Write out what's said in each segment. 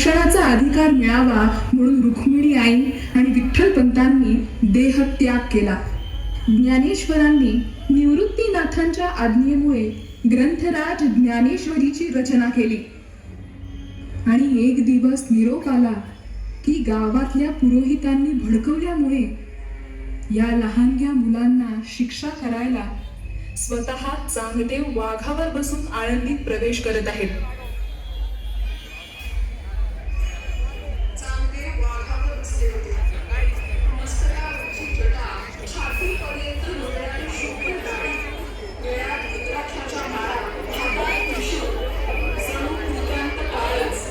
शिक्षणाचा अधिकार मिळावा म्हणून रुक्मिणी आई आणि विठ्ठलपंतांनी देहत्याग केला. ज्ञानेश्वरांनी निवृत्तीनाथांच्या आज्ञेमुळे ग्रंथराज ज्ञानेश्वरीची रचना केली. आणि एक दिवस निरोप आला की गावातल्या पुरोहितांनी भडकवल्यामुळे या लहानग्या मुलांना शिक्षा करायला स्वतः चांगदेव वाघावर बसून आळंदीत प्रवेश करत आहेत. चांगदेव वाघावर बसले होते. मस्तकावरची जटा, छातीपर्यंत लोळणारी शुभ्र दाढी, गळ्यात रुद्राक्षाच्या माळा, हातात त्रिशूळ, जणू नितांत काळच.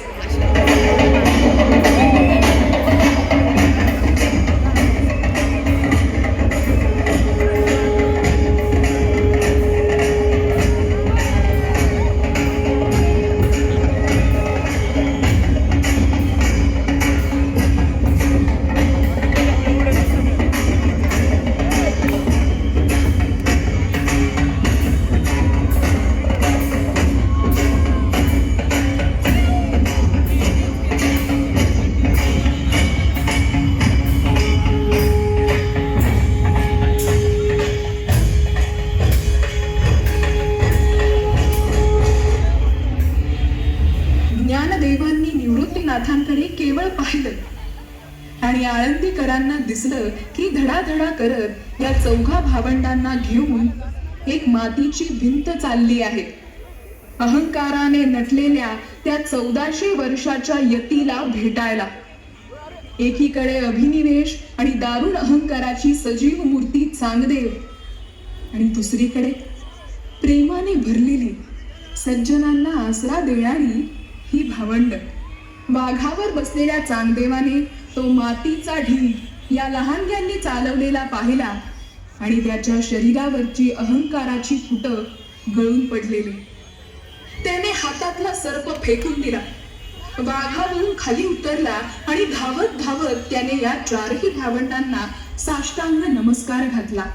ज्ञानदेवांनी निवृत्तीनाथांकडे केवळ पाहिलं आणि आळंदीकरांना दिसलं की धडाधडा करत या चौघा भावंडांना घेऊन एक मातीची भिंत चालली आहे. अहंकाराने नटलेल्या त्या 1400 वर्षाच्या यतीला भेटायला. एकीकडे अभिनिवेश आणि दारुण अहंकाराची सजीव मूर्ती चांगदेव आणि दुसरीकडे प्रेमाने भरलेली सज्जनांना आसरा देणारी ही भावंड. वाघावर बसलेल्या चांगदेवाने तो मातीचा ढीग या लहानग्यांनी चालवलेला पाहिला आणि त्याच्या शरीरावरची अहंकाराची फुटं गळून पडलेली. त्याने हातातला सर्प फेकून दिला, वाघावरून खाली उतरला आणि धावत धावत त्याने या चारही भावंडांना साष्टांग नमस्कार घातला.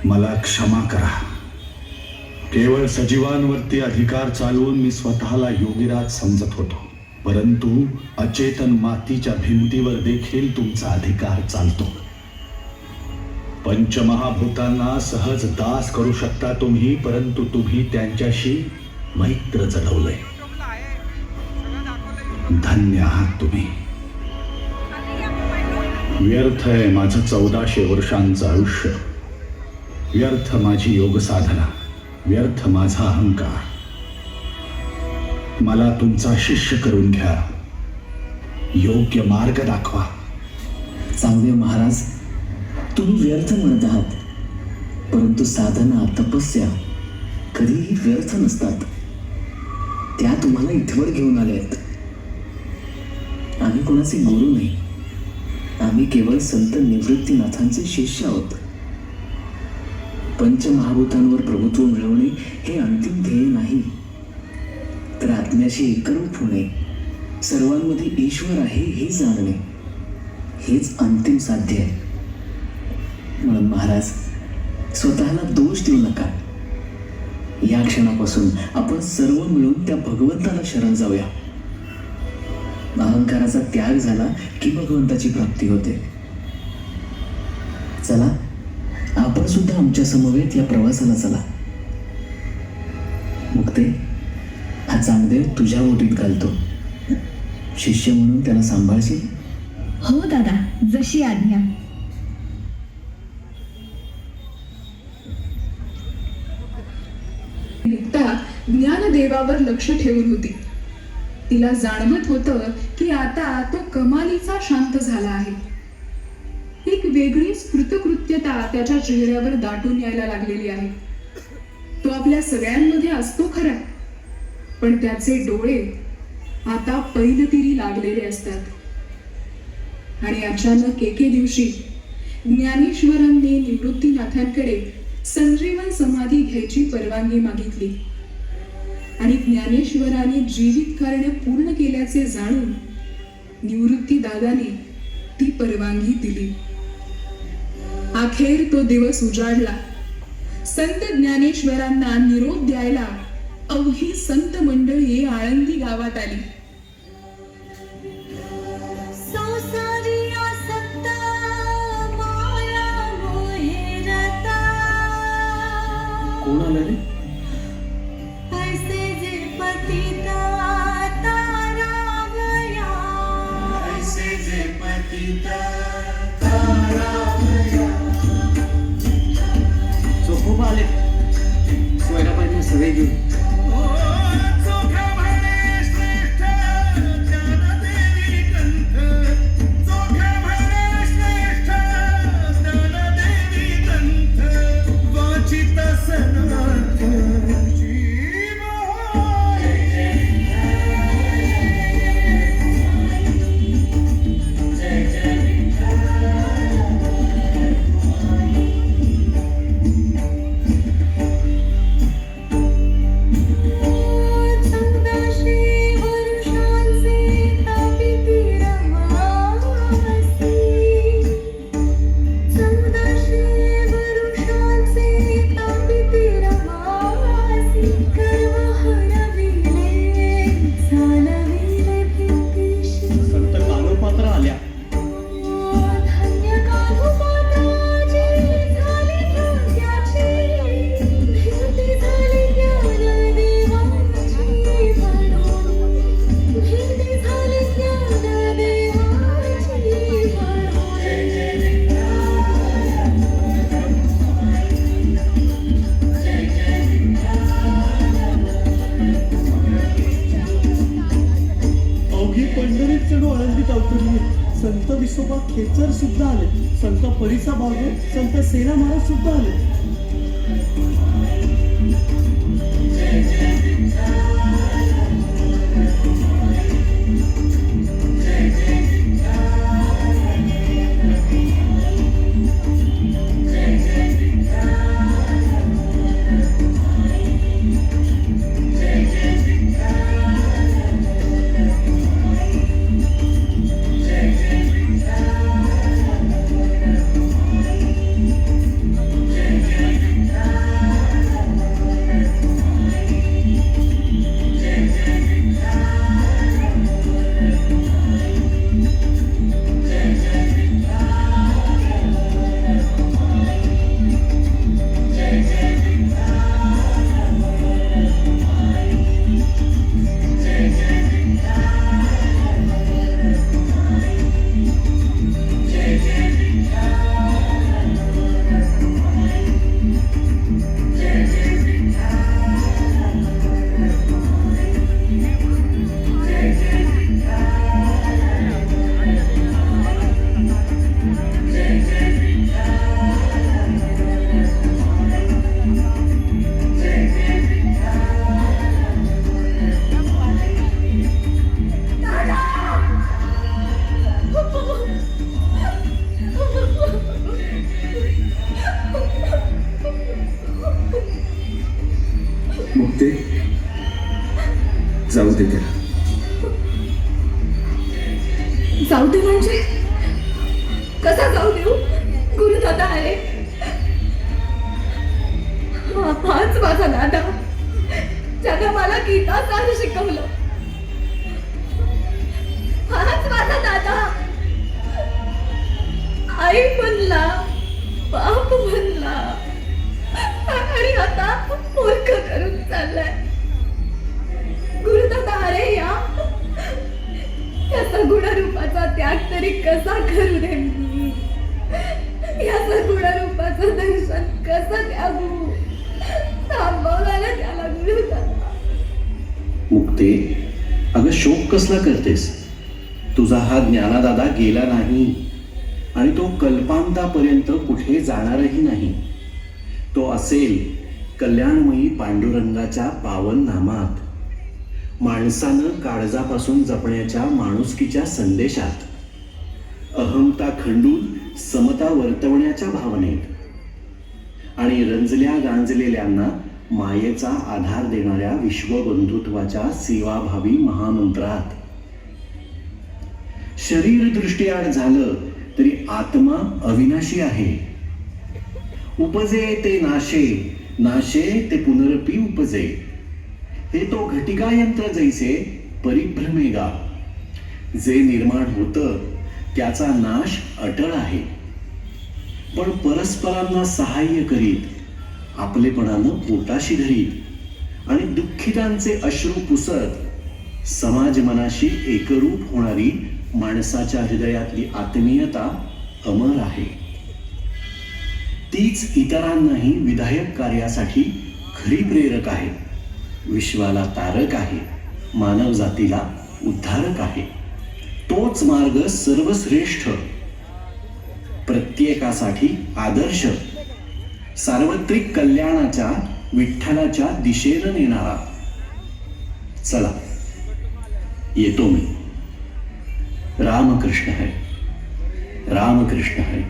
मला क्षमा करा. केवळ सजीवांवरती अधिकार चालवून मी स्वतःला योगीराज समजत होतो, परंतु अचेतन मातीच्या भिंतीवर देखील तुमचा अधिकार चालतो. पंचमहाभूतांना सहज दास करू शकता तुम्ही, परंतु तुम्ही त्यांच्याशी मैत्र जडवलंय. धन्य आहात तुम्ही. व्यर्थ आहे माझं 1400 वर्षांचं आयुष्य, व्यर्थ माझी योग साधना, व्यर्थ माझा अहंकार. मला तुमचा शिष्य करून घ्या, योग्य मार्ग दाखवा. चांगदेव महाराज, तुम्ही व्यर्थ म्हणत आहात, परंतु साधना तपस्या कधीही व्यर्थ नसतात. त्या तुम्हाला इथवर घेऊन आल्या आहेत. आम्ही कोणाचे गुरु नाही, आम्ही केवळ संत निवृत्तीनाथांचे शिष्य आहोत. पंचमहाभूतांवर प्रभुत्व मिळवणे हे अंतिम ध्येय नाही, तर आत्म्याशी एकरूप होणे, सर्वांमध्ये ईश्वर आहे हे जाणणे, हेच अंतिम साध्य आहे. म्हणून महाराज, स्वतःला दोष देऊ नका. या क्षणापासून आपण सर्व मिळून त्या भगवंताला शरण जाऊया. अहंकाराचा त्याग झाला की भगवंताची प्राप्ती होते. चला, आपण सुद्धा आमच्या समवेत या प्रवासाला चला. मुक्ते, हा चांगदेव तुझ्या ओटीत घालतो. शिष्य म्हणून त्याला सांभाळशील? हो दादा, जशी आज्ञा. मुक्ता ज्ञानदेवावर लक्ष ठेवून होती. तिला जाणवत होतं की आता तो कमालीचा शांत झाला आहे. एक वेगळीच कृतकृत्यता त्याच्या चेहऱ्यावर दाटून यायला लागलेली आहे. तो आपल्या सगळ्यांमध्ये असतो खरा, पण त्याचे डोळे आता पैलतीरी लागलेले असतात. आणि अचानक एके दिवशी ज्ञानेश्वरांनी निवृत्तीनाथांकडे संजीवन समाधी घ्यायची परवानगी मागितली आणि ज्ञानेश्वरांनी जीवित कार्य पूर्ण केल्याचे जाणून निवृत्ती दादाने ती परवानगी दिली. अखेर तो दिवस उजाडला. संत ज्ञानेश्वरांना निरोप द्यायला अवघी संत मंडळी आळंदी गावात आली. ही पंढरीत चढू आळंदीत अवतरली. संत विसोबा खेचर सुद्धा आले, संत परिसा बागू, संत सेना महाराज सुद्धा आले. मुक्ते, जाऊ दे त्याला. जाऊ दे म्हणजे कसा जाऊ देऊ? गुरुदादा आहे, हाच माझा दादा ज्यानं मला गीता सार शिकवलं. हाच माझा दादा आई म्हणला, बाप म्हणला आणि आता मूर्ख करून चाललाय. गुरुदादा अरे या सगुणरूपाचा त्याग तरी कसा करू दे मी? या सगुणरूपाचं दर्शन कसं द्यावं? थांबवला त्याला गुरुदादा. मुक्ते, अगं शोक कसला करतेस? तुझा हा ज्ञानादादा गेला नाही आणि तो कल्पांतापर्यंत कुठे जाणारही नाही. तो असेल कल्याणमयी पांडुरंगाच्या पावन नामात, माणसानं काळजापासून जपण्याच्या माणुसकीच्या संदेशात, अहमता खंडून समता वर्तवण्याच्या भावनेत आणि रंजल्या गांजलेल्यांना मायेचा आधार देणाऱ्या विश्वबंधुत्वाच्या सेवाभावी महामंत्रात. शरीर दृष्टीआड झालं तरी आत्मा अविनाशी आहे. उपजे ते नाशे, नाशे ते पुनरपी उपजे. हे तो घटिका यंत्र जैसे परिभ्रमेगा. जे निर्माण होतं त्याचा नाश अटळ आहे, पण परस्परांना सहाय्य करीत, आपलेपणानं पोटाशी धरीत आणि दुःखितांचे अश्रू पुसत समाज मनाशी एकरूप होणारी माणसाच्या हृदयातली आत्मीयता अमर आहे. तीच इतरांनाही विधायक कार्यासाठी खरी प्रेरक आहे, विश्वाला तारक आहे, मानव जातीला उद्धारक आहे. तोच मार्ग सर्वश्रेष्ठ, प्रत्येकासाठी आदर्श, सार्वत्रिक कल्याणाच्या विठ्ठलाच्या दिशेनं नेणारा. चला येतो मी. रामकृष्ण हरी, रामकृष्ण हरी.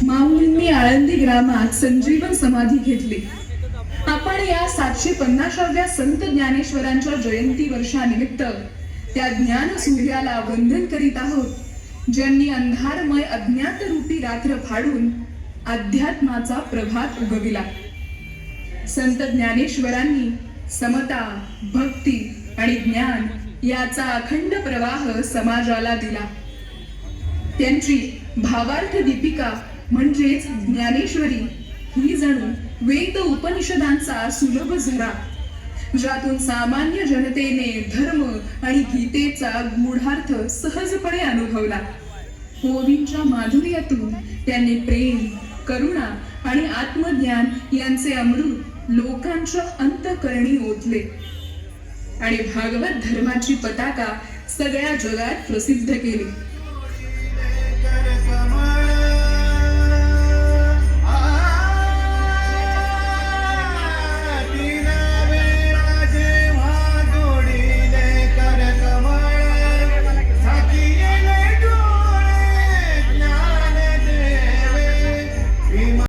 माऊलींनी आळंदी ग्रामात संजीवन समाधी घेतली. आपण या 750व्या संत ज्ञानेश्वरांच्या जयंती वर्षानिमित्त त्या ज्ञान सूर्याला वंदन करीत आहोत, ज्यांनी अंधारमय अज्ञात रूपी रात्र फाडून अध्यात्माचा प्रभात उगविला. संत ज्ञानेश्वरांनी समता, भक्ती आणि ज्ञान याचा अखंड प्रवाह समाजाला दिला. त्यांची भावार्थ दीपिका म्हणजेच ज्ञानेश्वरी ही जणू वेद उपनिषदांचा सुलभ झरा, ज्यातून सामान्य जनतेने धर्म आणि गीतेचा गूढार्थ सहजपणे अनुभवला. ओवींच्या माधुर्यातून त्यांनी प्रेम, करुणा आणि आत्मज्ञान यांचे अमृत लोकांच्या अंतःकरणी ओतले आणि भागवत धर्माची पताका सगळ्या जगात प्रसिद्ध केली.